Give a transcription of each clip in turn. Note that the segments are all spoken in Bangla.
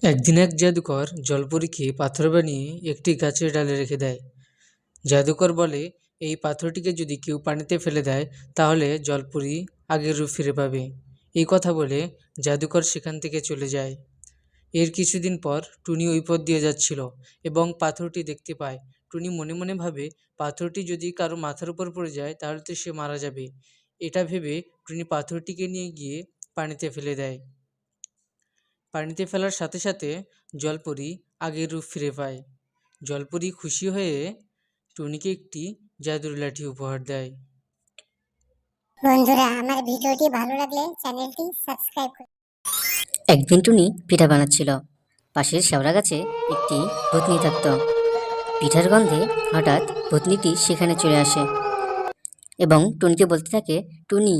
একদিন এক জাদুকর জলপরীকে পাথর বানিয়ে একটি গাছের ডালে রেখে দেয়। জাদুকর বলে, এই পাথরটিকে যদি কেউ পানিতে ফেলে দেয় তাহলে জলপরী আগের রূপ ফিরে পাবে। এই কথা বলে জাদুকর সেখান থেকে চলে যায়। এর কিছুদিন পর টুনি ওই পথ দিয়ে যাচ্ছিল এবং পাথরটি দেখতে পায়। টুনি মনে মনে ভাবে, পাথরটি যদি কারো মাথার উপর পড়ে যায় তাহলে তো সে মারা যাবে। এটা ভেবে টুনি পাথরটিকে নিয়ে গিয়ে পানিতে ফেলে দেয়। পানিতে ফেলার সাথে সাথে জলপরী আগের রূপ ফিরে পায়। জলপরী খুশি হয়ে টুনিকে একটি জাদুর লাঠি উপহার দেয়। বন্ধুরা, আমার ভিডিওটি ভালো লাগলে চ্যানেলটি সাবস্ক্রাইব করুন। একদিন টুনি পিঠা বানাচ্ছিল। পাশের শেওড়া গাছে একটি ভূতনি থাকত। পিঠার গন্ধে হঠাৎ ভূতনিটি সেখানে চলে আসে এবং টুনিকে বলতে থাকে, টুনি,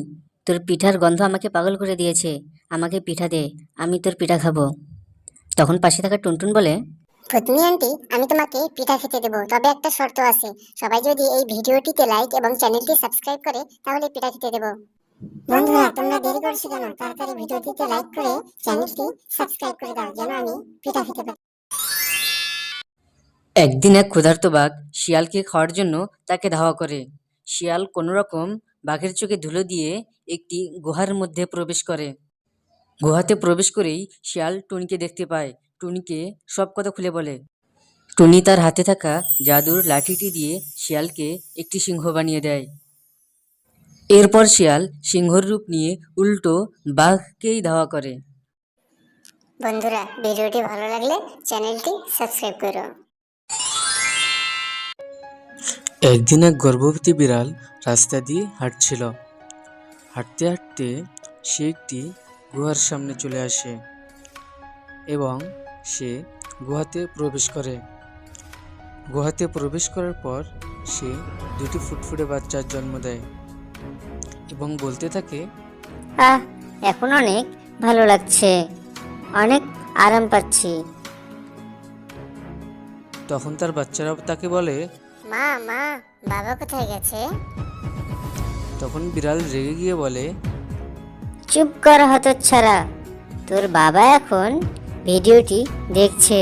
তোর পিঠার গন্ধ আমাকে পাগল করে দিয়েছে, আমাকে পিঠা দে, আমি তোর পিঠা খাবো। তখন পাশে থাকা টুনটুন বলে, ভূতনি আন্টি, আমি তোমাকে পিঠা খেতে দেবো, তবে একটা শর্ত আছে। সবাই যদি এই ভিডিওটিতে লাইক এবং চ্যানেলটি সাবস্ক্রাইব করে তাহলে পিঠা খেতে দেবো। বন্ধুরা, তোমরা দেরি করছো কেন? তাড়াতাড়ি ভিডিওটিতে লাইক করে চ্যানেলটি সাবস্ক্রাইব করে দাও যেন আমি পিঠা খেতে পারি। একদিন এক ক্ষুধার্ত বাঘ শিয়ালকে খাওয়ার জন্য তাকে ধাওয়া করে। শিয়াল কোনো রকম বাঘের চোখে ধুলো দিয়ে একটি গুহার মধ্যে প্রবেশ করে। গুহাতে প্রবেশ করেই শিয়াল টুনিকে দেখতে পায়। টুনিকে সব কথা খুলে বলে। টুনি তার হাতে থাকা জাদুর লাঠিটি দিয়ে শিয়ালকে একটি সিংহ বানিয়ে দেয়। এরপর শিয়াল সিংহর রূপ নিয়ে উল্টো বাঘকেই ধাওয়া করে। বন্ধুরা, ভিডিওটি ভালো লাগলে চ্যানেলটি সাবস্ক্রাইব করো। একদিন এক গর্ভবতী বিড়াল রাস্তা দিয়ে হাঁটছিল। হাঁটতে হাঁটতে সে একটি গুহার সামনে চলে আসে এবং সে গুহাতে প্রবেশ করে। গুহাতে প্রবেশ করার পর সে দুটি ফুটফুটে বাচ্চার জন্ম দেয় এবং বলতে থাকে, এখন অনেক ভালো লাগছে, অনেক আরাম পাচ্ছি। তখন তার বাচ্চারা তাকে বলে, মা মা, বাবা কোথায় গেছে? তখন বিড়াল রেগে গিয়ে বলে, চুপ কর হতচ্ছাড়া, তোর বাবা এখন ভিডিওটি দেখছে।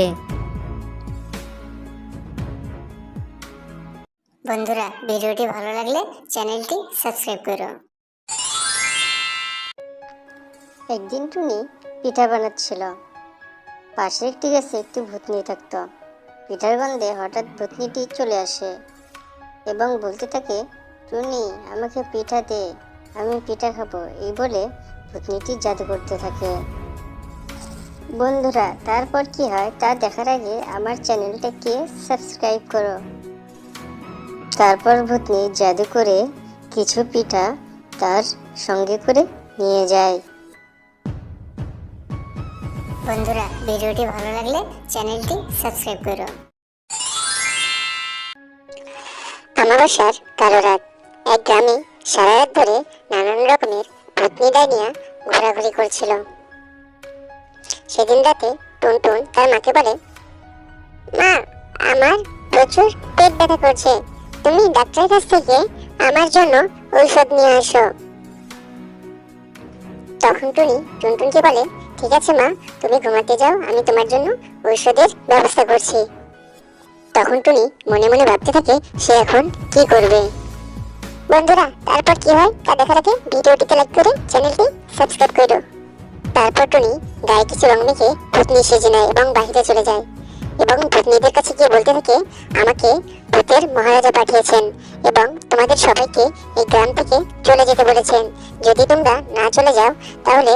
বন্ধুরা, ভিডিওটি ভালো লাগলে চ্যানেলটি সাবস্ক্রাইব করো। একদিন টুনি পিঠা বানাচ্ছিল। পাশের একটি গাছে একটি ভূতনি থাকত। পিঠার গন্ধে হঠাৎ ভূতনিটি চলে আসে এবং বলতে থাকে, টুনি, আমাকে পিঠা দে, আমি পিঠা খাবো। এই বলে ভূতনিটি জাদু করতে থাকে। বন্ধুরা, তারপর কি হয় তা দেখার আগে আমার চ্যানেলটাকে সাবস্ক্রাইব করো। তারপর ভূতনি জাদু করে কিছু পিঠা তার সঙ্গে করে নিয়ে যায়। বন্ধুরা, ভিডিওটি ভালো লাগলে চ্যানেলটি সাবস্ক্রাইব করো। অমাবস্যার কালো রাত, এক গ্রামে সারা রাত ধরে নানান রকমের ভূতনি ডাইনিয়া ঘোরাঘুরি করছিল। সেদিন রাতে টুনটুন তার মাকে বলে, মা, আমার প্রচুর পেট ব্যথা করছে, তুমি ডাক্তারের কাছ থেকে আমার জন্য ঔষধ নিয়ে আসো। তখন টুনি টুনটুনকে বলে, ঠিক আছে মা, তুমি ঘুমাতে যাও, আমি তোমার জন্য ঔষধের ব্যবস্থা করছি। তখন টুনি মনে মনে ভাবতে থাকে সে এখন কি করবে। বন্ধুরা, তারপর কি হয় তা দেখার আগে ভিডিওটিতে লাইক করে চ্যানেলটি সাবস্ক্রাইব করো। তারপর টুনি গায়ে কিছু রং মেখে ভূতনি সেজে নেয় এবং বাহিরে চলে যায় এবং ভূতনিদের কাছে গিয়ে বলতে থাকে, আমাকে ভূতের মহারাজা পাঠিয়েছেন এবং তোমাদের সবাইকে এই গ্রাম থেকে চলে যেতে বলেছেন। যদি তোমরা না চলে যাও তাহলে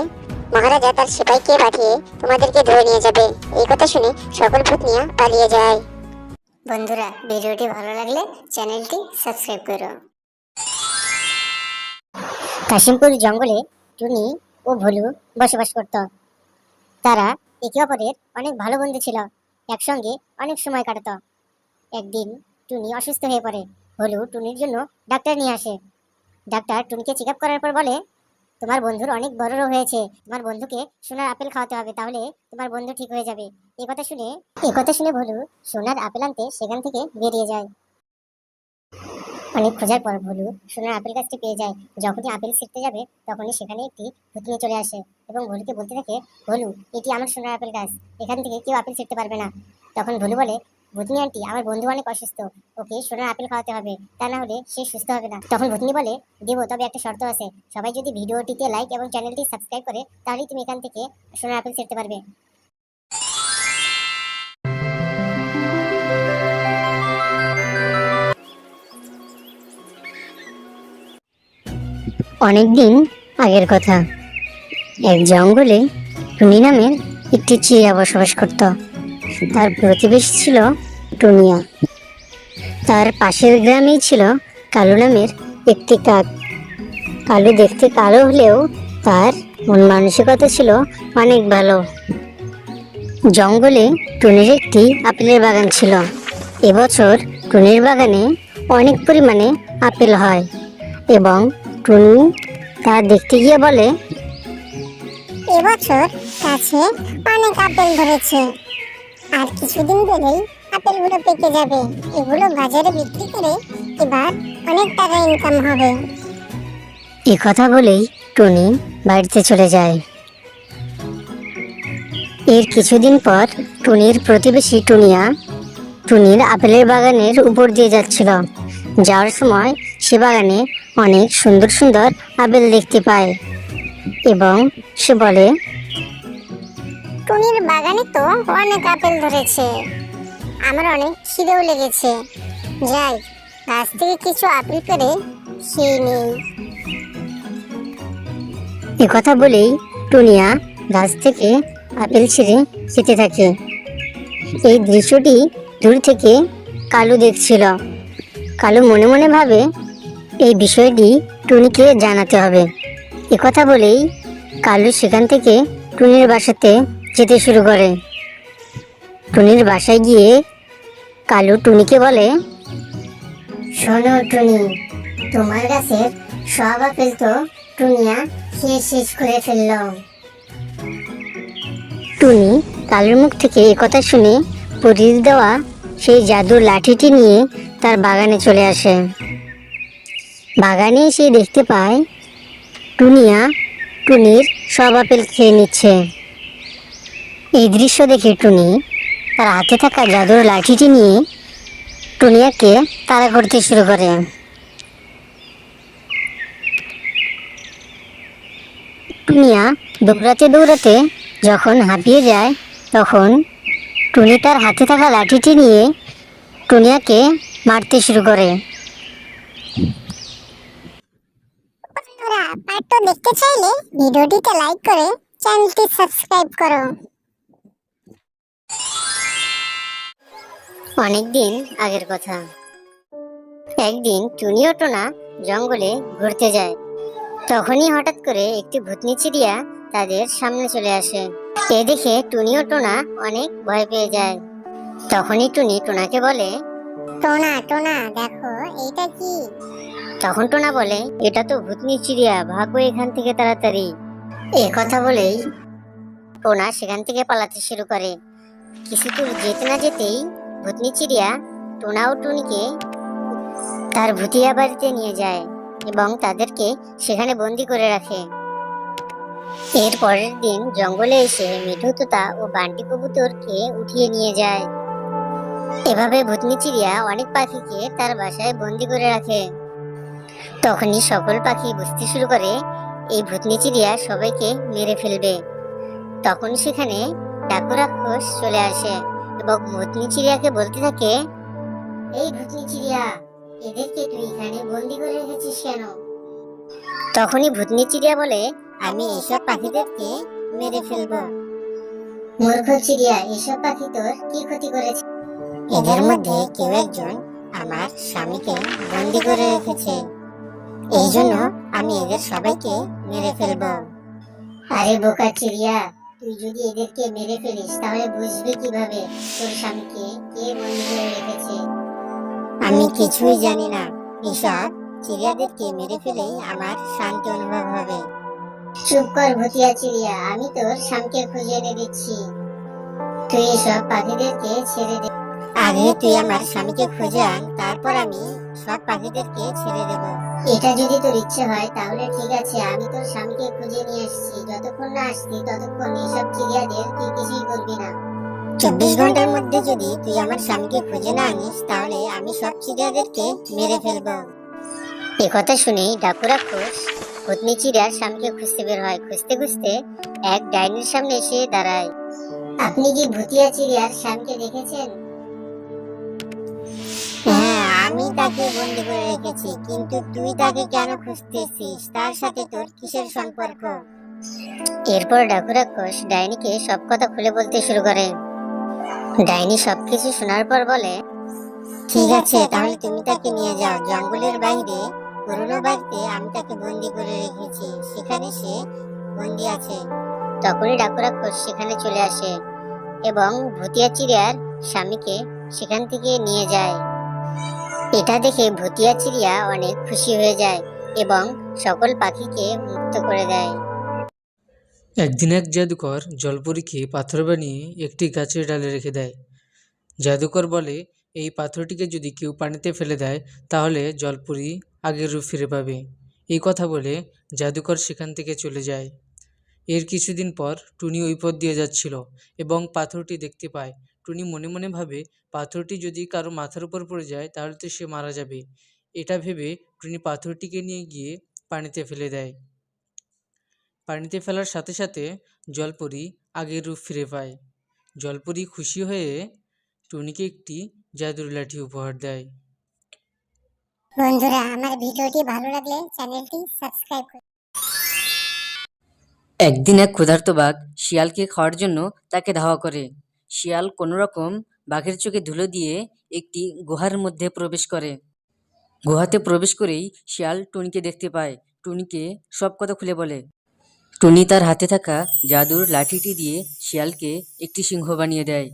মহারাজা তার সিপাহীকে পাঠিয়ে তোমাদেরকে ধরে নিয়ে যাবে। এই কথা শুনে সকল ভূতনিয়া পালিয়ে যায়। বন্ধুরা, ভিডিওটি ভালো লাগলে চ্যানেলটি সাবস্ক্রাইব করো। কাশিমপুর জঙ্গলে টুনি ও ভোলু বসবাস করত। তারা একে অপরের অনেক ভালো বন্ধু ছিল, একসঙ্গে অনেক সময় কাটাতো। একদিন টুনি অসুস্থ হয়ে পড়ে। ভোলু টুনির জন্য ডাক্তার নিয়ে আসে। ডাক্তার টুনিকে চেক আপ করার পর বলে, তোমার বন্ধুর অনেক বড় রোগ হয়েছে, তোমার বন্ধুকে সোনার আপেল খাওয়াতে হবে, তাহলে তোমার বন্ধু ঠিক হয়ে যাবে। এই কথা শুনে ভোলু সোনার আপেল আনতে সেখান থেকে বেরিয়ে যায়। অনেক খোঁজার পর ভলু সোনার আপেল গাছটি পেয়ে যায়। যখনই আপেল ছিঁড়তে যাবে তখনই সেখানে একটি ভূতনি চলে আসে এবং ভলুকে বলতে থাকে, ভলু, এটি আমার সোনার আপেল গাছ, এখান থেকে কেউ আপেল ছিঁড়তে পারবে না। তখন ভলু বলে, ভূতনি আন্টি, আমার বন্ধু অনেক অসুস্থ, ওকে সোনার আপেল খাওয়াতে হবে, তা না হলে সে সুস্থ হবে না। তখন ভূতনি বলে, দেবো, তবে একটা শর্ত আছে, সবাই যদি ভিডিওটিতে লাইক এবং চ্যানেলটি সাবস্ক্রাইব করে তাহলেই তুমি এখান থেকে সোনার আপেল ছিঁড়তে পারবে। অনেকদিন আগের কথা, এক জঙ্গলে টুনি নামের একটি চিড়িয়া বসবাস করত। তার প্রতিবেশী ছিল টুনিয়া। তার পাশের গ্রামেই ছিল কালু নামের একটি কাক। কালু দেখতে কালো হলেও তার মন মানসিকতা ছিল অনেক ভালো। জঙ্গলে টুনির একটি আপেলের বাগান ছিল। এবছর টুনির বাগানে অনেক পরিমাণে আপেল হয় এবং টুনি তা দেখতে গিয়ে বলে, এবছর গাছে অনেক আপেল ধরেছে, আর কিছুদিন গেলেই আপেলগুলো পেকে যাবে, এগুলো বাজারে বিক্রি করে এবার অনেক টাকা ইনকাম হবে। এ কথা বলেই টুনি বাড়িতে চলে যায়। এর কিছুদিন পর টুনির প্রতিবেশী টুনিয়া টুনির আপেলের বাগানের উপর দিয়ে যাচ্ছিল। যাওয়ার সময় সে বাগানে অনেক সুন্দর সুন্দর আপেল দেখতে পায় এবং সে বলে, টুনির বাগানে তো অনেক আপেল ধরেছে, আমার অনেক খিদেও লেগেছে, যাই গাছ থেকে কিছু আপেল পেড়ে খেয়ে নেই। এ কথা বলেই টুনিয়া গাছ থেকে আপেল ছিঁড়ে খেতে থাকে। এই দৃশ্যটি দূর থেকে কালু দেখছিল। কালু মনে মনে ভাবে, এই বিষয়টি টুনিকে জানাতে হবে। এ কথা বলেই কালু সেখান থেকে টুনির বাসাতে যেতে শুরু করে। টুনির বাসায় গিয়ে কালু টুনিকে বলে, শোনো টুনি, তোমার গাছের সব আপেল তো টুনিয়া খেয়ে শেষ করে ফেলল। টুনি কালুর মুখ থেকে একথা শুনে পরীর দেওয়া সেই জাদুর লাঠিটি নিয়ে তার বাগানে চলে আসে। বাগানে এসে দেখতে পায় টুনিয়া টুনির সব আপেল খেয়ে নিচ্ছে। এই দৃশ্য দেখে টুনি তার হাতে থাকা জাদুর লাঠিটি নিয়ে টুনিয়াকে তাড়া করতে শুরু করে। টুনিয়া দৌড়াতে দৌড়াতে যখন হাঁপিয়ে যায় তখন টুনি তার হাতে থাকা লাঠিটি নিয়ে টুনিয়াকে মারতে শুরু করে। পার্টটা দেখতে চাইলে ভিডিওটিতে লাইক করে চ্যানেলটি সাবস্ক্রাইব করো। অনেকদিন আগের কথা, একদিন টুনি ও টোনা জঙ্গলে ঘুরতে যায়। তখনই হঠাৎ করে একটি ভূতনি চিড়িয়া তাদের সামনে চলে আসে। এ দেখে টুনি ও টোনা অনেক ভয় পেয়ে যায়। তখনই টুনি টোনাকে বলে, টোনা টোনা দেখো এইটা কি? তখন টোনা বলে, এটা তো ভূতনি চিড়িয়া, ভাগো এখান থেকে তাড়াতাড়ি। এ কথা বলেই টোনা সেখান থেকে পালাতে শুরু করে। কিছু দূর যেতে না যেতেই ভূতনি চিড়িয়া টোনা ও টুনিকে তার ভুতিয়া বাড়িতে নিয়ে যায় এবং তাদেরকে সেখানে বন্দি করে রাখে। এর পরের দিন জঙ্গলে এসে মিঠু তোতা ও বান্টি কবুতরকে উঠিয়ে নিয়ে যায়। এভাবে ভূতনি চিড়িয়া অনেক পাখিকে তার বাসায় বন্দি করে রাখে। তখনই সকল পাখি বুঝতে শুরু করে এই ভূতনি চিড়িয়া সবাইকে মেরে ফেলবে। তখন সেখানে ডাকু রাক্ষস চলে আসে এবং ভূতনি চিড়িয়াকে বলতে থাকে, এই ভূতনি চিড়িয়া, এদেরকে তুই এখানে বন্দি করে রেখেছিস কেন? তখনই ভূতনি চিড়িয়া বলে, আমি এসব পাখিদেরকে মেরে ফেলবো। মূর্খ চিড়িয়া, এসব পাখি তোর কি ক্ষতি করেছে? এদের মধ্যে কেউ একজন আমার স্বামীকে বন্দি করে রেখেছে, এই জন্য আমি এদের সবাইকে মেরে ফেলবো। আরে বোকা চিড়িয়া, তুই যদি এদেরকে মেরে ফেলিস তাহলে বুঝবি কিভাবে তোর স্বামীকে কে বন্দি করে রেখেছে? আমি কিছুই জানি না, এসব চিড়িয়াদেরকে মেরে ফেলেই আমার শান্তি অনুভব হবে। চুপ কর ভুতিয়া চিড়িয়া, আমি তোর স্বামীকে খুঁজে এনে দিচ্ছি। তুই এসব পাখিদেরকে ছেড়ে দে। আগে তুই আমার স্বামীকে খুঁজে আন, তারপর আমি সব পাখিদেরকে ছেড়ে দেব। এটা যদি তোর ইচ্ছে হয় তাহলে ঠিক আছে, আমি তোর স্বামীকে খুঁজে নিয়ে আসছি। যতক্ষণ না আসছি ততক্ষণ এসব চিড়িয়াদের তুই কিছুই করবি না। 24 ঘন্টার মধ্যে যদি তুই আমার স্বামীকে খুঁজে না আনিস তাহলে আমি সব চিড়িয়াদেরকে মেরে ফেলবো। এ কথা শুনেই ডাকু রাক্ষস ভূতনি চিড়িয়ার স্বামীকে খুঁজতে বের হয়। খুঁজতে খুঁজতে এক ডাইনির সামনে এসে দাঁড়ায়। আপনি কি ভুতিয়া চিড়িয়ার স্বামীকে দেখেছেন? হ্যাঁ, আমি তাকে বন্দি করে রেখেছি, কিন্তু তুই তাকে কেন খুঁজতেছিস? তার সাথে তোর কিসের সম্পর্ক? এরপর ডাকু রাক্ষস ডাইনিকে সব কথা খুলে বলতে শুরু করে। ডাইনি সবকিছু শোনার পর বলে, ঠিক আছে, তাহলে তুমি তাকে নিয়ে যাও। জঙ্গলের বাইরে পুরনো বাড়িতে আমি তাকে বন্দি করে রেখেছি, সেখানে সে বন্দি আছে। তখনই ডাকু রাক্ষস সেখানে চলে আসে এবং ভুতিয়া চিড়িয়ার স্বামীকে সেখান থেকে নিয়ে যায়। এটা দেখে ভুতিয়া চিড়িয়া অনেক খুশি হয়ে যায় এবং সকল পাখিকে মুক্ত করে দেয়। একদিন এক জাদুকর জলপরীকে পাথর বানিয়ে একটি গাছের ডালে রেখে দেয়। জাদুকর বলে, এই পাথরটিকে যদি কেউ পানিতে ফেলে দেয় তাহলে জলপরী আগের রূপ ফিরে পাবে। এই কথা বলে জাদুকর সেখান থেকে চলে যায়। এর কিছুদিন পর টুনি ওই পথ দিয়ে যাচ্ছিল এবং পাথরটি দেখতে পায়। টুনি মনে মনে ভাবে, পাথরটি যদি কারো মাথার উপর পড়ে যায় তাহলে তো সে মারা যাবে। এটা ভেবে টুনি পাথরটিকে নিয়ে গিয়ে পানিতে ফেলে দেয়। পানিতে ফেলার সাথে সাথে জলপরী আগের রূপ ফিরে পায়। জলপরী খুশি হয়ে টুনিকে একটি জাদুর লাঠি উপহার দেয়। বন্ধুরা, আমার ভিডিওটি ভালো লাগলে চ্যানেলটি সাবস্ক্রাইব করুন। একদিন এক ক্ষুধার্ত বাঘ শিয়ালকে খাওয়ার জন্য তাকে ধাওয়া করে। শিয়াল কোনো রকম বাঘের চোখে ধুলো দিয়ে একটি গুহার মধ্যে প্রবেশ করে। গুহাতে প্রবেশ করেই শিয়াল টুনিকে দেখতে পায়। টুনিকে সব কথা খুলে বলে। টুনি তার হাতে থাকা জাদুর লাঠিটি দিয়ে শিয়ালকে একটি সিংহ বানিয়ে দেয়।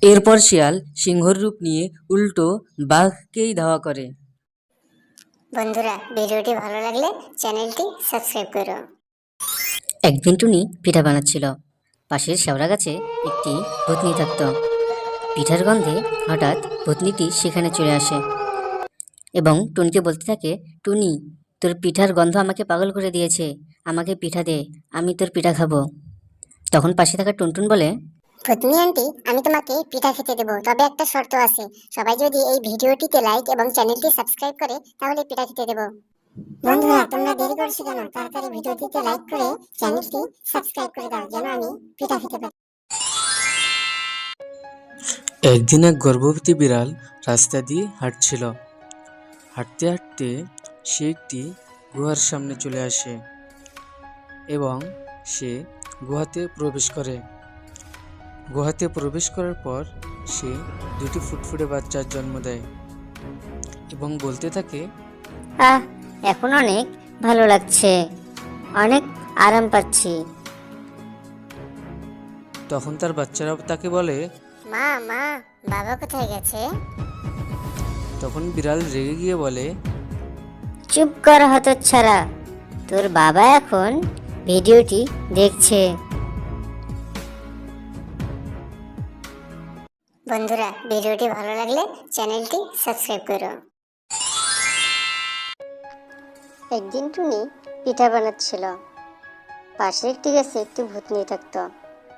এরপর শিয়াল সিংহর রূপ নিয়ে উল্টো বাঘকেই ধাওয়া করে। বন্ধুরা, ভিডিওটি ভালো লাগলে চ্যানেলটি সাবস্ক্রাইব করো। একদিন টুনি পিঠা বানাচ্ছিল। পাশের শেওড়া গাছে একটি ভূতনি থাকত। পিঠার গন্ধে হঠাৎ ভূতনিটি সেখানে চলে আসে এবং টুনিকে বলতে থাকে, টুনি, তোর পিঠার গন্ধ আমাকে পাগল করে দিয়েছে, আমাকে পিঠা দে, আমি তোর পিঠা খাবো। তখন পাশে থাকা টুনটুন বলে, ভূতনি আন্টি, আমি তোমাকে পিঠা খেতে দেবো, তবে একটা শর্ত আছে। সবাই যদি এই ভিডিওটিতে লাইক এবং চ্যানেলটি সাবস্ক্রাইব করে তাহলে পিঠা খেতে দেবো। বন্ধুরা, তোমরা দেরি করছো কেন? তাড়াতাড়ি ভিডিওটিতে লাইক করে চ্যানেলটি সাবস্ক্রাইব করে দাও যেন আমি পিঠা খেতে পারি। একদিন এক গর্ভবতী বিড়াল রাস্তা দিয়ে হাঁটছিল। হাঁটতে হাঁটতে সে একটি গুহার সামনে চলে আসে এবং সে গুহাতে প্রবেশ করে। গুহাতে প্রবেশ করার পর সে দুটি ফুটফুটে বাচ্চার জন্ম দেয় এবং বলতে থাকে, এখন অনেক ভালো লাগছে, অনেক আরাম পাচ্ছি। তখন তার বাচ্চারা তাকে বলে, মা, বাবা কোথায় গেছে? তখন বিড়াল রেগে গিয়ে বলে, চুপ কর হতচ্ছাড়া, তোর বাবা এখন ভিডিওটি দেখছে। বন্ধুরা, ভিডিওটি ভালো লাগলে চ্যানেলটি সাবস্ক্রাইব করো। একদিন টুনি পিঠা বানাচ্ছিল। পাশের একটি গাছে একটি ভূতনি থাকত।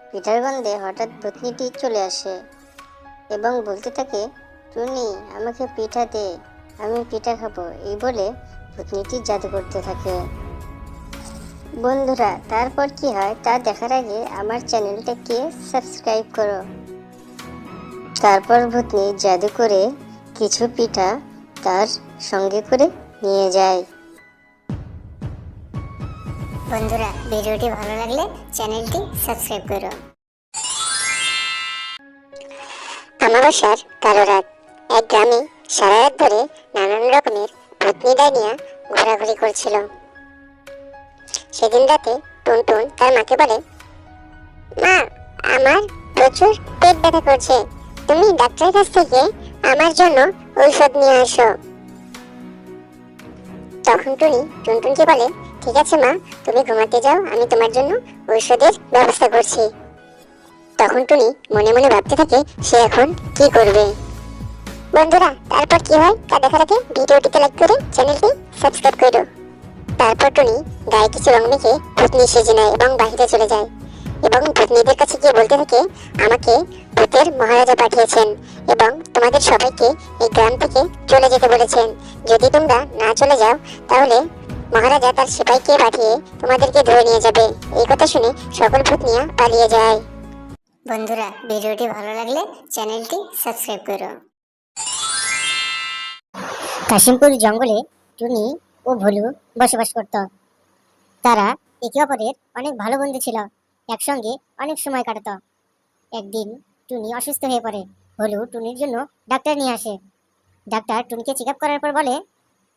পিঠার গন্ধে হঠাৎ ভূতনিটি চলে আসে এবং বলতে থাকে, টুনি, আমাকে পিঠা দে, আমি পিঠা খাবো। এই বলে ভূতনিটি জাদু করতে থাকে। বন্ধুরা, তারপর কি হয় তা দেখার আগে আমার চ্যানেলটাকে সাবস্ক্রাইব করো। তারপর ভূতনি জাদু করে কিছু পিঠা তার সঙ্গে করে নিয়ে যায়। বন্ধুরা, ভিডিওটি ভালো লাগলে চ্যানেলটি সাবস্ক্রাইব করো। আমাবস্যার কালো রাত। এক গ্রামে সারা রাত ধরে নানান রকমের ভূতনি ডাইনিয়া ঘোরাঘুরি করছিল। সেদিন রাতে টুনটুন তার মাকে বলে, মা, আমার প্রচুর পেট ব্যথা করছে, তুমি ডাক্তারের কাছ থেকে আমার জন্য ঔষধ নিয়ে আসো। তখন টুনি টুনটুনকে বলে, ঠিক আছে মা, তুমি ঘুমাতে যাও, আমি তোমার জন্য ঔষধের ব্যবস্থা করছি। তখন টুনি মনে মনে ভাবতে থাকে সে এখন কি করবে। বন্ধুরা, তারপর কি হয় তা দেখার আগে ভিডিওটিতে লাইক করে চ্যানেলটি সাবস্ক্রাইব করো। তারপর টুনি গায়ে কিছু রং মেখে ভূতনি সেজে নেয় এবং বাহিরে চলে যায় এবং ভূতনিদের কাছে গিয়ে বলতে থাকে, আমাকে ভূতের মহারাজা পাঠিয়েছেন এবং তোমাদের সবাইকে এই গ্রাম থেকে চলে যেতে বলেছেন। যদি তোমরা না চলে যাও তাহলে মহারাজা তার সিপাহীকে পাঠিয়ে তোমাদেরকে ধরে নিয়ে যাবে। এই কথা শুনে সকল ভূতনিয়া পালিয়ে যায়। বন্ধুরা, ভিডিওটি ভালো লাগলে চ্যানেলটি সাবস্ক্রাইব করো। কাশিমপুর জঙ্গলে টুনি ও ভোলু বসবাস করত। তারা একে অপরের অনেক ভালো বন্ধু ছিল, একসঙ্গে অনেক সময় কাটাতো। একদিন টুনি অসুস্থ হয়ে পড়ে। ভোলু টুনির জন্য ডাক্তার নিয়ে আসে। ডাক্তার টুনিকে চেক আপ করার পর বলে,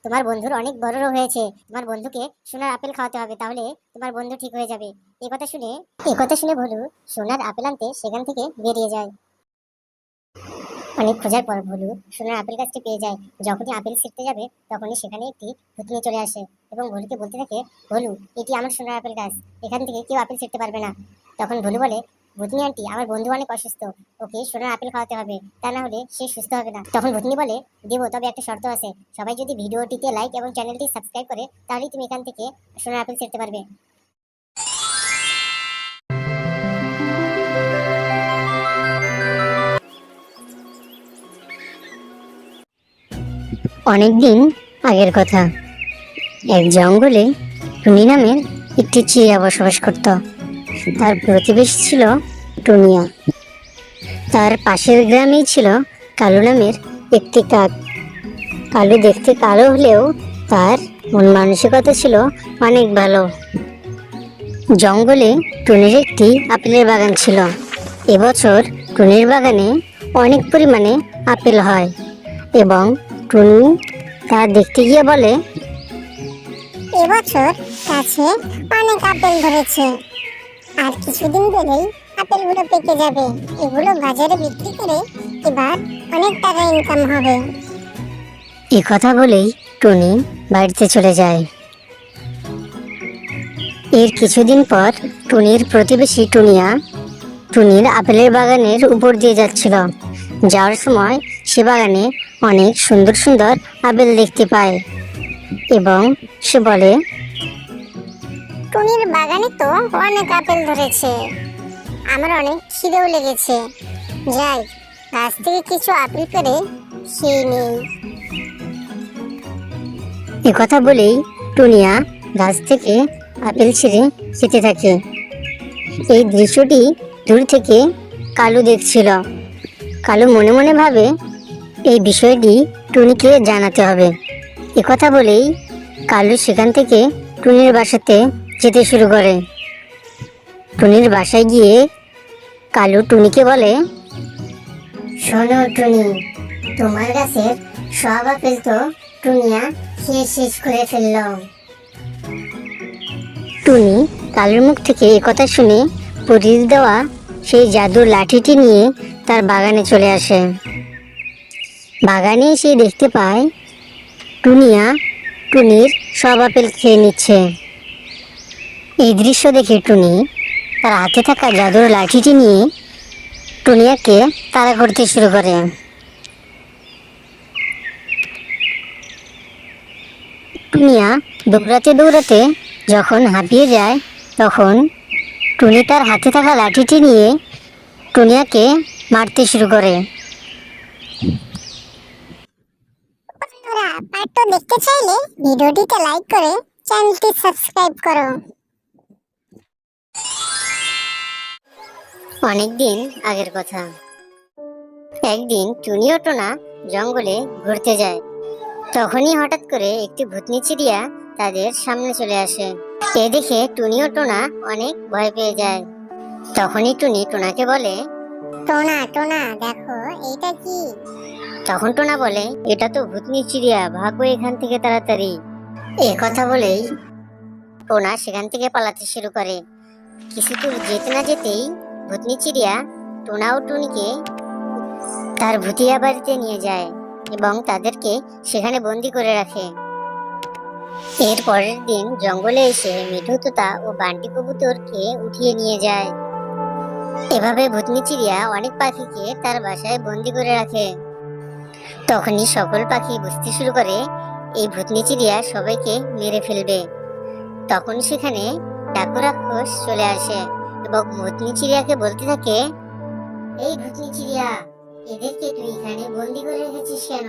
তোমার বন্ধুর অনেক বড় রোগ হয়েছে, তোমার বন্ধুকে সোনার আপেল খাওয়াতে হবে, তাহলে তোমার বন্ধু ঠিক হয়ে যাবে। এই কথা শুনে ভোলু সোনার আপেল আনতে সেখান থেকে বেরিয়ে যায়। অনেক খোঁজার পর ভোলু সোনার আপেল গাছটি পেয়ে যায়। যখনই আপেল ছিঁড়তে যাবে তখনই সেখানে একটি ভূতনি চলে আসে এবং ভোলুকে বলতে থাকে, ভোলু, এটি আমার সোনার আপেল গাছ, এখান থেকে কেউ আপেল ছিঁড়তে পারবে না। তখন ভোলু বলে, ভূতনি আন্টি, আমার বন্ধু অনেক অসুস্থ, ওকে সোনার আপেল খাওয়াতে হবে, তা না হলে সে সুস্থ হবে না। তখন ভূতনি বলে, দেবো, তবে একটা শর্ত আছে, সবাই যদি ভিডিওটিতে লাইক এবং চ্যানেলটি সাবস্ক্রাইব করে তাহলেই তুমি এখান থেকে সোনার আপেল ছিঁড়তে পারবে। অনেকদিন আগের কথা, এক জঙ্গলে টুনি নামের একটি চিড়িয়া বসবাস করত। তার প্রতিবেশী ছিল টুনিয়া। তার পাশের গ্রামেই ছিল কালু নামের একটি কাক। কালু দেখতে কালো হলেও তার মন মানসিকতা ছিল অনেক ভালো। জঙ্গলে টুনির একটি আপেলের বাগান ছিল। এবছর টুনির বাগানে অনেক পরিমাণে আপেল হয় এবং টুনি তা দেখতে গিয়ে বলে, এবছর গাছে অনেক আপেল ধরেছে, আর কিছুদিন গেলেই আপেলগুলো পেকে যাবে, এগুলো বাজারে বিক্রি করে এবার অনেক টাকা ইনকাম হবে। এই কথা বলেই টুনি বাড়িতে চলে যায়। এর কিছুদিন পর টুনির প্রতিবেশী টুনিয়া টুনির আপেলের বাগানের উপর দিয়ে যাচ্ছিল। যাওয়ার সময় সে বাগানে অনেক সুন্দর সুন্দর আপেল দেখতে পায় এবং সে বলে, টুনির বাগানে তো অনেক আপেল ধরেছে, আমার অনেক খিদেও লেগেছে, যাই গাছ থেকে কিছু আপেল পেড়ে খেয়ে নেই। কথা বলেই টুনিয়া গাছ থেকে আপেল ছিঁড়ে খেতে থাকে। এই দৃশ্যটি দূর থেকে কালু দেখছিল। কালু মনে মনে ভাবে, এই বিষয়টি টুনিকে জানাতে হবে। কথা বলেই কালু সেখান থেকে টুনির বাসাতে যেতে শুরু করে। টুনির বাসায় গিয়ে কালু টুনিকে বলে, শোনো টুনি, তোমার গাছের সব আপেল তো টুনিয়া খেয়ে শেষ করে ফেলল। টুনি কালুর মুখ থেকে কথা শুনে পরির দেওয়া সেই জাদুর লাঠিটি নিয়ে তার বাগানে চলে আসে। বাগানে এসে দেখতে পায় টুনিয়া টুনির সব আপেল খেয়ে নিচ্ছে। এই দৃশ্য দেখে টুনি তার হাতে থাকা জাদুর লাঠিটি নিয়ে টুনিয়াকে তাড়া করতে শুরু করে। টুনিয়া দৌড়াতে দৌড়াতে যখন হাঁপিয়ে যায় তখন টুনি তার হাতে থাকা লাঠিটি নিয়ে টুনিয়াকে মারতে শুরু করে। পার্টটা দেখতে চাইলে ভিডিওটিতে লাইক করে চ্যানেলটি সাবস্ক্রাইব করো। অনেকদিন আগের কথা, একদিন টুনি ও টোনা জঙ্গলে ঘুরতে যায়। তখনই হঠাৎ করে একটি ভূতনি চিড়িয়া তাদের সামনে চলে আসে। এ দেখে টুনি ও টোনা অনেক ভয় পেয়ে যায়। তখনই টুনি টোনাকে বলে, টোনা টোনা দেখো এইটা কি? তখন টোনা বলে, এটা তো ভূতনি চিড়িয়া, ভাগো এখান থেকে তাড়াতাড়ি। এ কথা বলেই টোনা সেখান থেকে পালাতে শুরু করে। কিছু দূর যেতে না যেতেই ভূতনি চিড়িয়া টোনা ও টুনিকে তার ভুতিয়া বাড়িতে নিয়ে যায় এবং তাদেরকে সেখানে বন্দি করে রাখে। এর পরের দিন জঙ্গলে এসে মিঠু তোতা ও বান্টি কবুতরকে উঠিয়ে নিয়ে যায়। এভাবে ভূতনি চিড়িয়া অনেক পাখিকে তার বাসায় বন্দি করে রাখে। তখনই সকল পাখি বুঝতে শুরু করে এই ভূতনি চিড়িয়া সবাইকে মেরে ফেলবে। তখন সেখানে ডাকু রাক্ষস চলে আসে এবং ভূতনি চিড়িয়াকে বলতে থাকে, এই ভূতনি চিড়িয়া, এদেরকে তুই এখানে বন্দি করে রেখেছিস কেন?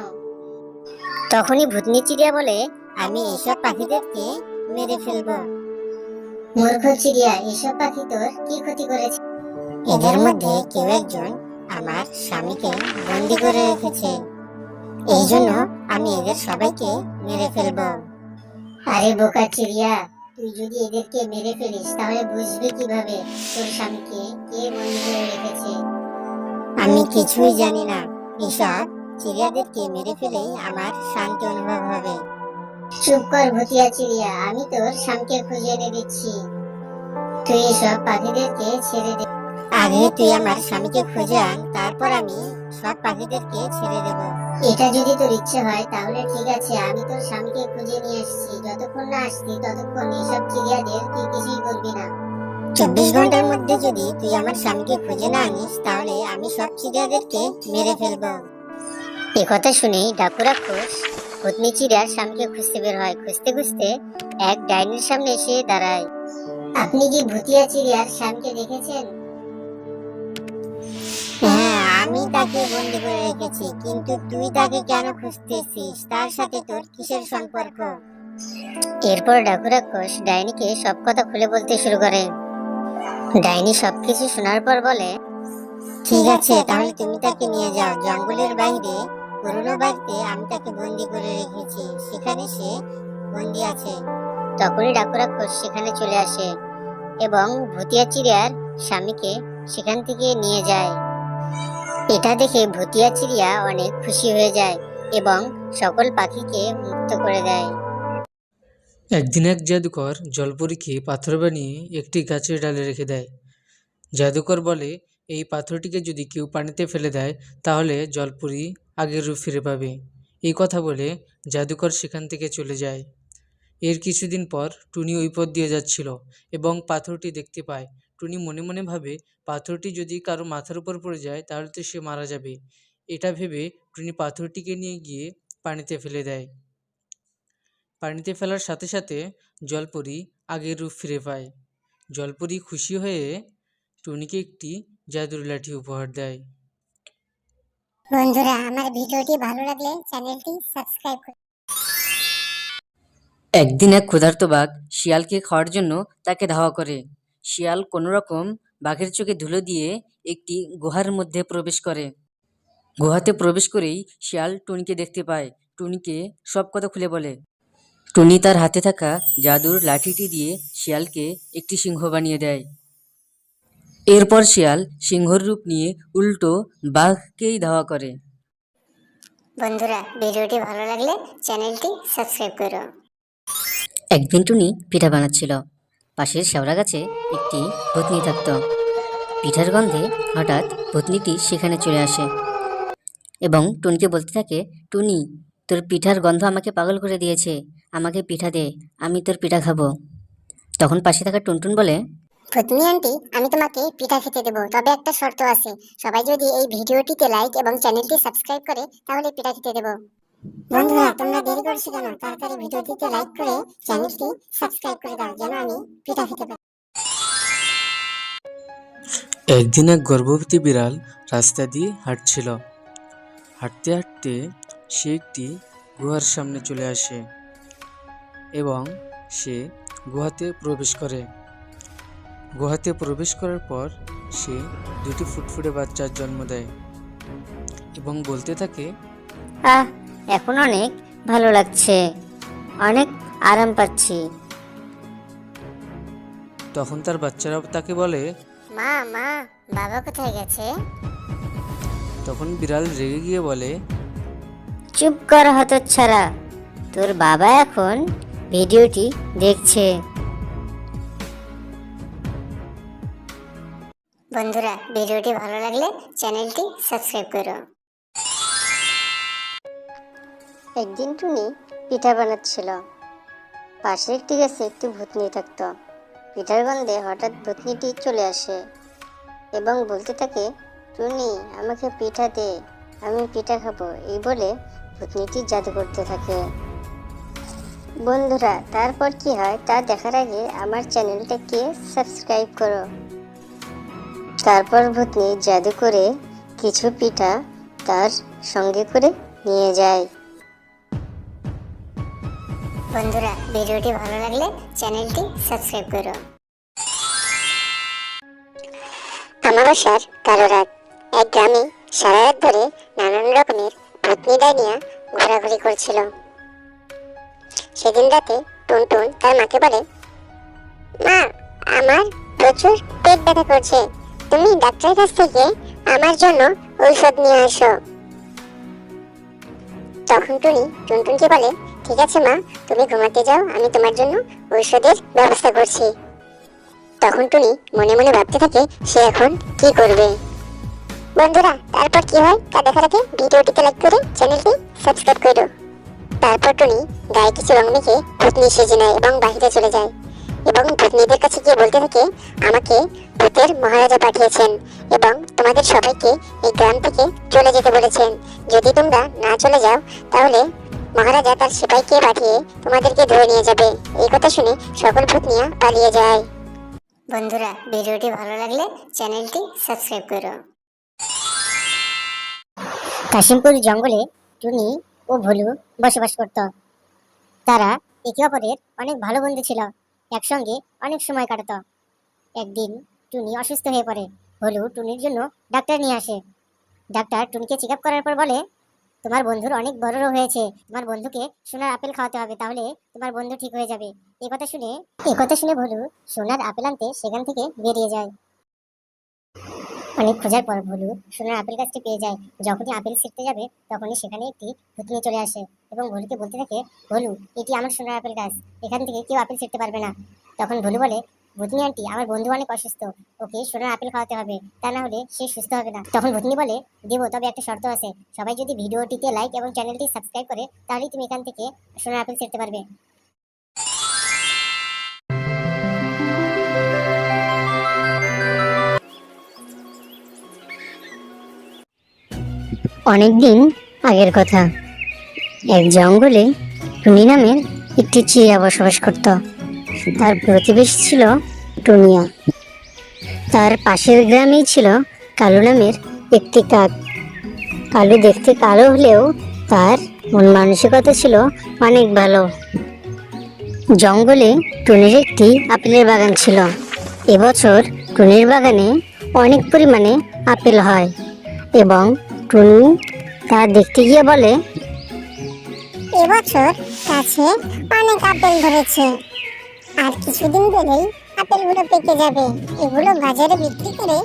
তখনই ভূতনি চিড়িয়া বলে, আমি এসব পাখিদেরকে মেরে ফেলবো। মূর্খ চিড়িয়া, এসব পাখি তোর কি ক্ষতি করেছে? এদের মধ্যে কেউ একজন আমার স্বামীকে বন্দি করে রেখেছে, এই জন্য আমি এদের সবাইকে মেরে ফেলবো। আরে বোকা চিড়িয়া, তুই যদি এদেরকে মেরে ফেলিস তাহলে বুঝবি কিভাবে তোর স্বামীকে কে বন্দি করে রেখেছে? আমি কিছুই জানি না, এসব চিড়িয়াদেরকে মেরে ফেলেই আমার শান্তি অনুভব হবে। চুপ কর ভুতিয়া চিড়িয়া, আমি তোর স্বামীকে খুঁজে এনে দিচ্ছি। তুই এসব পাখিদেরকে ছেড়ে দে। আগে তুই আমার স্বামীকে খুঁজে আন, তারপর আমি সব পাখিদেরকে ছেড়ে দেব। এটা যদি তোর ইচ্ছে হয় তাহলে ঠিক আছে, আমি তোর স্বামীকে খুঁজে নিয়ে আসছি। যতক্ষণ না আসছি ততক্ষণ এসব চিড়িয়াদের তুই কিছুই করবি না। 24 ঘন্টার মধ্যে যদি তুই আমার স্বামীকে খুঁজে না আনিস তাহলে আমি সব চিড়িয়াদেরকে মেরে ফেলবো। এ কথা শুনেই ডাকু রাক্ষস ভূতনি চিড়িয়ার স্বামীকে খুঁজতে বের হয়। খুঁজতে খুঁজতে এক ডাইনির সামনে এসে দাঁড়ায়। আপনি কি ভুতিয়া চিড়িয়ার স্বামীকে দেখেছেন? হ্যাঁ, আমি তাকে বন্দি করে রেখেছি, কিন্তু তুই তাকে কেন খুঁজতেছিস? তার সাথে তোর কিসের সম্পর্ক? এরপর ডাকু রাক্ষস ডাইনিকে সব কথা খুলে বলতে শুরু করে। ডাইনি সবকিছু শোনার পর বলে, ঠিক আছে, তাহলে তুমি তাকে নিয়ে যাও। জঙ্গলের বাইরে পুরনো বাড়িতে আমি তাকে বন্দি করে রেখেছি, সেখানে সে বন্দি আছে। তখনই ডাকু রাক্ষস সেখানে চলে আসে এবং ভুতিয়া চিড়িয়ার স্বামীকে সেখান থেকে নিয়ে যায়। এটা দেখে ভুতিয়া চিড়িয়া অনেক খুশি হয়ে যায় এবং সকল পাখিকে মুক্ত করে দেয়। একদিন এক জাদুকর জলপরীকে পাথর বানিয়ে একটি গাছের ডালে রেখে দেয়। জাদুকর বলে, এই পাথরটিকে যদি কেউ পানিতে ফেলে দেয় তাহলে জলপরী আগের রূপ ফিরে পাবে। এই কথা বলে জাদুকর সেখান থেকে চলে যায়। এর কিছুদিন পর টুনি ওই পথ দিয়ে যাচ্ছিল এবং পাথরটি দেখতে পায়। টুনি মনে মনে ভাবে, পাথরটি যদি কারো মাথার উপর পড়ে যায় তাহলে তো সে মারা যাবে। এটা ভেবে টুনি পাথরটিকে নিয়ে গিয়ে পানিতে ফেলে দেয়। পানিতে ফেলার সাথে সাথে জলপরী আগের রূপ ফিরে পায়। জলপরী খুশি হয়ে টুনিকে একটি জাদুর লাঠি উপহার দেয়। বন্ধুরা, আমার ভিডিওটি ভালো লাগলে চ্যানেলটি সাবস্ক্রাইব করুন। একদিন এক ক্ষুধার্ত বাঘ শিয়ালকে খাওয়ার জন্য তাকে ধাওয়া করে। শিয়াল কোনো রকম বাঘের চোখে ধুলো দিয়ে একটি গুহার মধ্যে প্রবেশ করে। গুহাতে প্রবেশ করেই শিয়াল টুনিকে দেখতে পায়। টুনিকে সব কথা খুলে বলে। টুনি তার হাতে থাকা জাদুর লাঠিটি দিয়ে শিয়ালকে একটি সিংহ বানিয়ে দেয়। এরপর শিয়াল সিংহর রূপ নিয়ে উল্টো বাঘকেই ধাওয়া করে। বন্ধুরা, ভিডিওটি ভালো লাগলে চ্যানেলটি সাবস্ক্রাইব করো। একদিন টুনি পিঠা বানাচ্ছিল। পাশের শেওড়া গাছে একটি ভূতনি থাকত। পিঠার গন্ধে হঠাৎ ভূতনিটি সেখানে চলে আসে এবং টুনিকে বলতে থাকে, টুনি, তোর পিঠার গন্ধ আমাকে পাগল করে দিয়েছে, আমাকে পিঠা দে, আমি তোর পিঠা খাবো। তখন পাশে থাকা টুনটুন বলে, ভূতনি আন্টি, আমি তোমাকে পিঠা খেতে দেবো, তবে একটা শর্ত আছে। সবাই যদি এই ভিডিওটিতে লাইক এবং চ্যানেলটি সাবস্ক্রাইব করে তাহলে পিঠা খেতে দেবো। বন্ধুরা, তোমরা দেরি করছো কেন? তাড়াতাড়ি ভিডিওটিতে লাইক করে চ্যানেলটি সাবস্ক্রাইব করে দাও যেন আমি পিঠা খেতে পারি। একদিন এক গর্ভবতী বিড়াল রাস্তা দিয়ে হাঁটছিল। হাঁটতে হাঁটতে সে একটি গুহার সামনে চলে আসে এবং সে গুহাতে প্রবেশ করে। গুহাতে প্রবেশ করার পর সে দুটি ফুটফুটে বাচ্চার জন্ম দেয় এবং বলতে থাকে, এখন অনেক ভালো লাগছে, অনেক আরাম পাচ্ছি। তখন তার বাচ্চারা তাকে বলে, মা, বাবা কোথায় গেছে? তখন বিড়াল রেগে গিয়ে বলে, চুপ কর হতচ্ছাড়া, তোর বাবা এখন ভিডিওটি দেখছে। বন্ধুরা, ভিডিওটি ভালো লাগলে চ্যানেলটি সাবস্ক্রাইব করো। একদিন টুনি পিঠা বানাচ্ছিল। পাশের একটি গাছে একটি ভূতনি থাকতো। পিঠার গন্ধে হঠাৎ ভূতনিটি চলে আসে এবং বলতে থাকে, টুনি, আমাকে পিঠা দে, আমি পিঠা খাবো, এই বলে ভূতনিটি জাদু করতে থাকে। বন্ধুরা, তারপর কি হয় তা দেখার আগে আমার চ্যানেলটাকে সাবস্ক্রাইব করো। তারপর ভূতনি জাদু করে কিছু পিঠা তার সঙ্গে করে নিয়ে যায়। বন্ধুরা, ভিডিওটি ভালো লাগলে চ্যানেলটি সাবস্ক্রাইব করো। আমাবস্যার কালো রাত। এক গ্রামে সারা রাত ধরে নানান রকমের ভূতনি ডাইনিয়া ঘোরাঘুরি করছিল। সেদিন রাতে টুনটুন তার মাকে বলে, মা, আমার প্রচুর পেট ব্যথা করছে, তুমি ডাক্তারের কাছ থেকে আমার জন্য ঔষধ নিয়ে আসো। তখন টুনি টুনটুনকে বলে, ঠিক আছে মা, তুমি ঘুমাতে যাও, আমি তোমার জন্য ঔষধের ব্যবস্থা করছি। তখন টুনি মনে মনে ভাবতে থাকে সে এখন কি করবে। বন্ধুরা, তারপর কি হয় তা দেখার আগে ভিডিওটিতে লাইক করে চ্যানেলটি সাবস্ক্রাইব করো। তারপর টুনি গায়ে কিছু রং মেখে ভূতনি সেজে নেয় এবং বাহিরে চলে যায় এবং ভূতনিদের কাছে গিয়ে বলতে থাকে, আমাকে ভূতের মহারাজা পাঠিয়েছেন এবং তোমাদের সবাইকে এই গ্রাম থেকে চলে যেতে বলেছেন। যদি তোমরা না চলে যাও তাহলে মহারাজা তার সিপাহীকে পাঠিয়ে তোমাদেরকে ধরে নিয়ে যাবে। এই কথা শুনে সকল ভূতনিয়া পালিয়ে যায়। বন্ধুরা, ভিডিওটি ভালো লাগলে চ্যানেলটি সাবস্ক্রাইব করো। কাশিমপুর জঙ্গলে টুনি ও ভোলু বসবাস করত। তারা একে অপরের অনেক ভালো বন্ধু ছিল, একসঙ্গে অনেক সময় কাটাতো। একদিন টুনি অসুস্থ হয়ে পড়ে। ভোলু টুনির জন্য ডাক্তার নিয়ে আসে। ডাক্তার টুনিকে চেক আপ করার পর বলে, তোমার বন্ধুর অনেক বড় রোগ হয়েছে, তোমার বন্ধুকে সোনার আপেল খাওয়াতে হবে, তাহলে তোমার বন্ধু ঠিক হয়ে যাবে। এই কথা শুনে ভোলু সোনার আপেল আনতে সেখান থেকে বেরিয়ে যায়। অনেক খোঁজার পর ভোলু সোনার আপেল গাছটি পেয়ে যায়। যখনই আপেল ছিঁড়তে যাবে তখনই সেখানে একটি ভূতনি চলে আসে এবং ভোলুকে বলতে থাকে, ভোলু, এটি আমার সোনার আপেল গাছ, এখান থেকে কেউ আপেল ছিঁড়তে পারবে না। তখন ভোলু বলে, ভূতনি আন্টি, আমার বন্ধু অনেক অসুস্থ, ওকে সোনার আপেল খাওয়াতে হবে, তা না হলে সে সুস্থ হবে না। তখন ভূতনি বলে, দেবো, তবে একটা শর্ত আছে, সবাই যদি ভিডিওটিতে লাইক এবং চ্যানেলটি সাবস্ক্রাইব করে তাহলেই তুমি এখান থেকে সোনার আপেল ছিঁড়তে পারবে। অনেকদিন আগের কথা। এক জঙ্গলে টুনি নামের একটি চিড়িয়া বসবাস করত। তার প্রতিবেশী ছিল টুনিয়া। তার পাশের গ্রামেই ছিল কালু নামের একটি কাক। কালু দেখতে কালো হলেও তার মন মানসিকতা ছিল অনেক ভালো। জঙ্গলে টুনির একটি আপেলের বাগান ছিল। এবছর টুনির বাগানে অনেক পরিমাণে আপেল হয় এবং টুনি তা দেখতে গিয়ে বলে, এবছর গাছে অনেক আপেল ধরেছে, আর কিছুদিন গেলেই আপেলগুলো পেকে যাবে, এগুলো বাজারে বিক্রি করে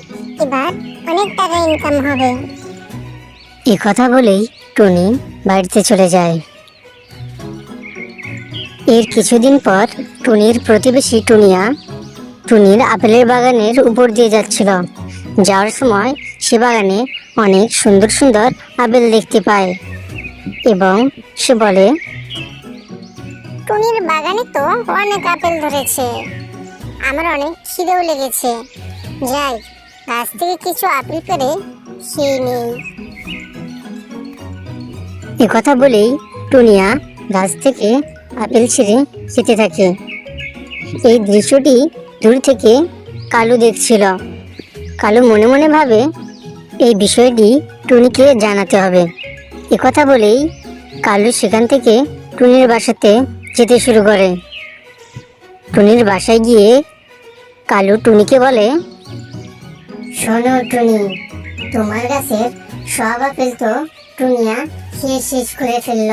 এবার অনেক টাকা ইনকাম হবে। এ কথা বলেই টুনি বাড়িতে চলে যায়। এর কিছুদিন পর টুনির প্রতিবেশী টুনিয়া টুনির আপেলের বাগানের উপর দিয়ে যাচ্ছিল। যাওয়ার সময় সে বাগানে অনেক সুন্দর সুন্দর আপেল দেখতে পায় এবং সে বলে, টুনির বাগানে তো অনেক আপেল ধরেছে, আমার অনেক খিদেও লেগেছে, যাই গাছ থেকে কিছু আপেল পেড়ে খেয়ে নেই। এ কথা বলেই টুনিয়া গাছ থেকে আপেল ছিঁড়ে খেতে থাকে। এই দৃশ্যটি দূর থেকে কালু দেখছিল। কালু মনে মনে ভাবে, এই বিষয়টি টুনিকে জানাতে হবে। এ কথা বলেই কালু সেখান থেকে টুনির বাসাতে যেতে শুরু করে। টুনির বাসায় গিয়ে কালু টুনিকে বলে, শোনো টুনি, তোমার গাছের সব আপেল তো টুনিয়া খেয়ে শেষ করে ফেলল।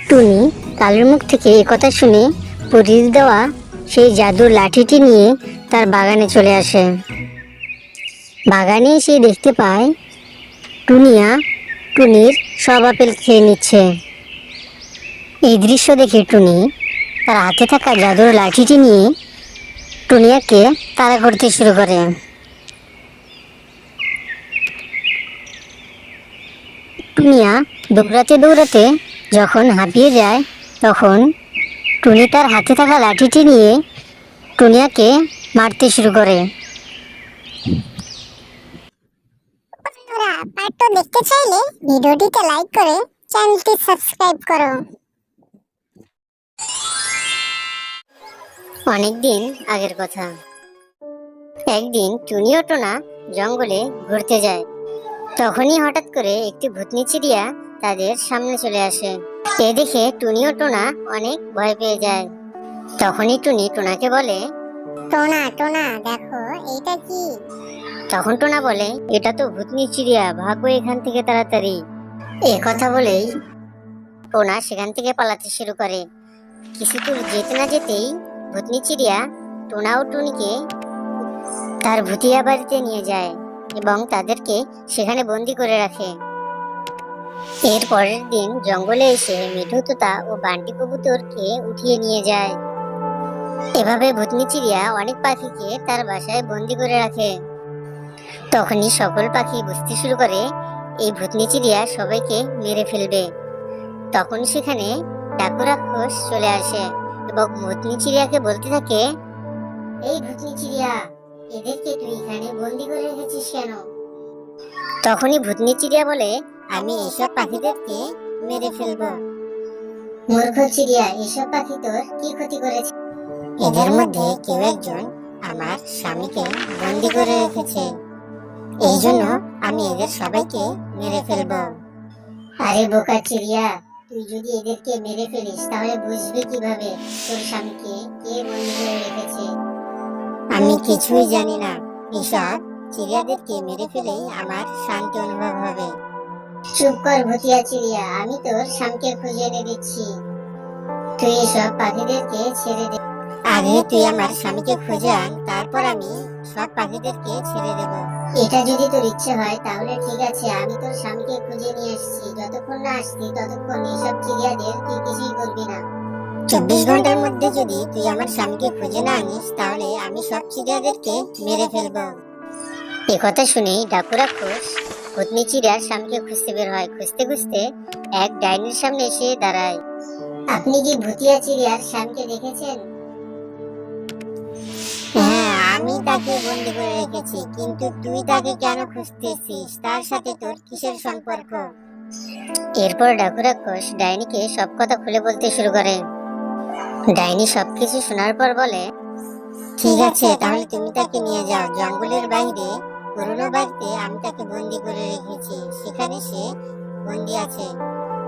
টুনি কালুর মুখ থেকে এ কথা শুনে পরীর দেওয়া সেই জাদুর লাঠিটি নিয়ে তার বাগানে চলে আসে। বাগানে এসে দেখতে পায় টুনিয়া টুনির সব আপেল খেয়ে নিচ্ছে। এই দৃশ্য দেখে টুনি তার হাতে থাকা জাদুর লাঠিটি নিয়ে টুনিয়াকে তাড়া করতে শুরু করে। টুনিয়া দৌড়াতে দৌড়াতে যখন হাঁপিয়ে যায় তখন টুনি তার হাতে থাকা লাঠিটি নিয়ে টুনিয়াকে মারতে শুরু করে। দেখতে চাইলে ভিডিওটিতে লাইক করে চ্যানেলটি সাবস্ক্রাইব করো। অনেকদিন আগের কথা। একদিন টুনি ও টোনা জঙ্গলে ঘুরতে যায়। তখনই হঠাৎ করে একটি ভূতনি চিড়িয়া তাদের সামনে চলে আসে। এ দেখে টুনি ও টোনা অনেক ভয় পেয়ে যায়। তখনই টুনি টোনাকে বলে, টোনা টোনা দেখো এইটা কি? তখন টোনা বলে, এটা তো ভূতনি চিড়িয়া, ভাগো এখান থেকে তাড়াতাড়ি। এ কথা বলেই টোনা সেখান থেকে পালাতে শুরু করে। কিছু দূর যেতে না যেতেই ভূতনি চিড়িয়া টোনা ও টুনিকে তার ভুতিয়া বাড়িতে নিয়ে যায় এবং তাদেরকে সেখানে বন্দি করে রাখে। এর পরের দিন জঙ্গলে এসে মিঠু তোতা ও বান্টি কবুতরকে উঠিয়ে নিয়ে যায়। এভাবে ভূতনি চিড়িয়া অনেক পাখিকে তার বাসায় বন্দি করে রাখে। তখনই সকল পাখি বুঝতে শুরু করে এই ভূতনি চিড়িয়া সবাইকে মেরে ফেলবে। তখন সেখানে ডাকু রাক্ষস চলে আসে এবং ভূতনি চিড়িয়াকে বলতে থাকে, এই ভূতনি চিড়িয়া, এদেরকে তুই এখানে বন্দি করে রেখেছিস কেন? তখনই ভূতনি চিড়িয়া বলে, আমি এসব পাখিদেরকে মেরে ফেলবো। মূর্খ চিড়িয়া, এসব পাখি তোর কি ক্ষতি করেছে? এদের মধ্যে কেউ একজন আমার স্বামীকে বন্দি করে রেখেছে, এই জন্য আমি এদের সবাইকে মেরে ফেলবো। আরে বোকা চিড়িয়া, তুই যদি এদেরকে মেরে ফেলিস তাহলে বুঝবি কিভাবে তোর স্বামীকে কে বন্দি করে রেখেছে? আমি কিছুই জানি না, এসব চিড়িয়াদেরকে মেরে ফেলেই আমার শান্তি অনুভব হবে। চুপ কর ভুতিয়া চিড়িয়া, আমি তোর স্বামীকে খুঁজে এনে দিচ্ছি। তুই এসব পাখিদেরকে ছেড়ে দে। আগে তুই আমার স্বামীকে খুঁজে আন, তারপর আমি সব পাখিদেরকে ছেড়ে দেব। এটা যদি তোর ইচ্ছে হয় তাহলে ঠিক আছে, আমি তোর স্বামীকে খুঁজে নিয়ে আসছি। যতক্ষণ না আসছি ততক্ষণ এসব চিড়িয়াদের তুই কিছুই করবি না। 24 ঘন্টার মধ্যে যদি তুই আমার স্বামীকে খুঁজে না আনিস তাহলে আমি সব চিড়িয়াদেরকে মেরে ফেলবো। এ কথা শুনেই ডাকু রাক্ষস ভূতনি চিড়িয়ার স্বামীকে খুঁজতে বের হয়। খুঁজতে খুঁজতে এক ডাইনির সামনে এসে দাঁড়ায়। আপনি কি ভুতিয়া চিড়িয়ার স্বামীকে দেখেছেন? হ্যাঁ, আমি তাকে বন্দি করে রেখেছি, কিন্তু তুই তাকে কেন খুঁজতেছিস? তার সাথে তোর কিসের সম্পর্ক? এরপর ডাকু রাক্ষস ডাইনিকে সব কথা খুলে বলতে শুরু করে। ডাইনি সবকিছু শোনার পর বলে, ঠিক আছে, তাহলে তুমি তাকে নিয়ে যাও। জঙ্গলের বাইরে পুরনো বাড়িতে আমি তাকে বন্দি করে রেখেছি, সেখানে সে বন্দি আছে।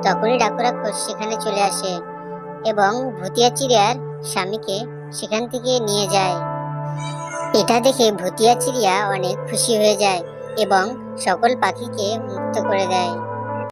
তখনই ডাকু রাক্ষস সেখানে চলে আসে এবং ভুতিয়া চিড়িয়ার স্বামীকে সেখান থেকে নিয়ে যায়। এটা দেখে ভুতিয়া চিড়িয়া অনেক খুশি হয়ে যায় এবং সকল পাখিকে মুক্ত করে দেয়।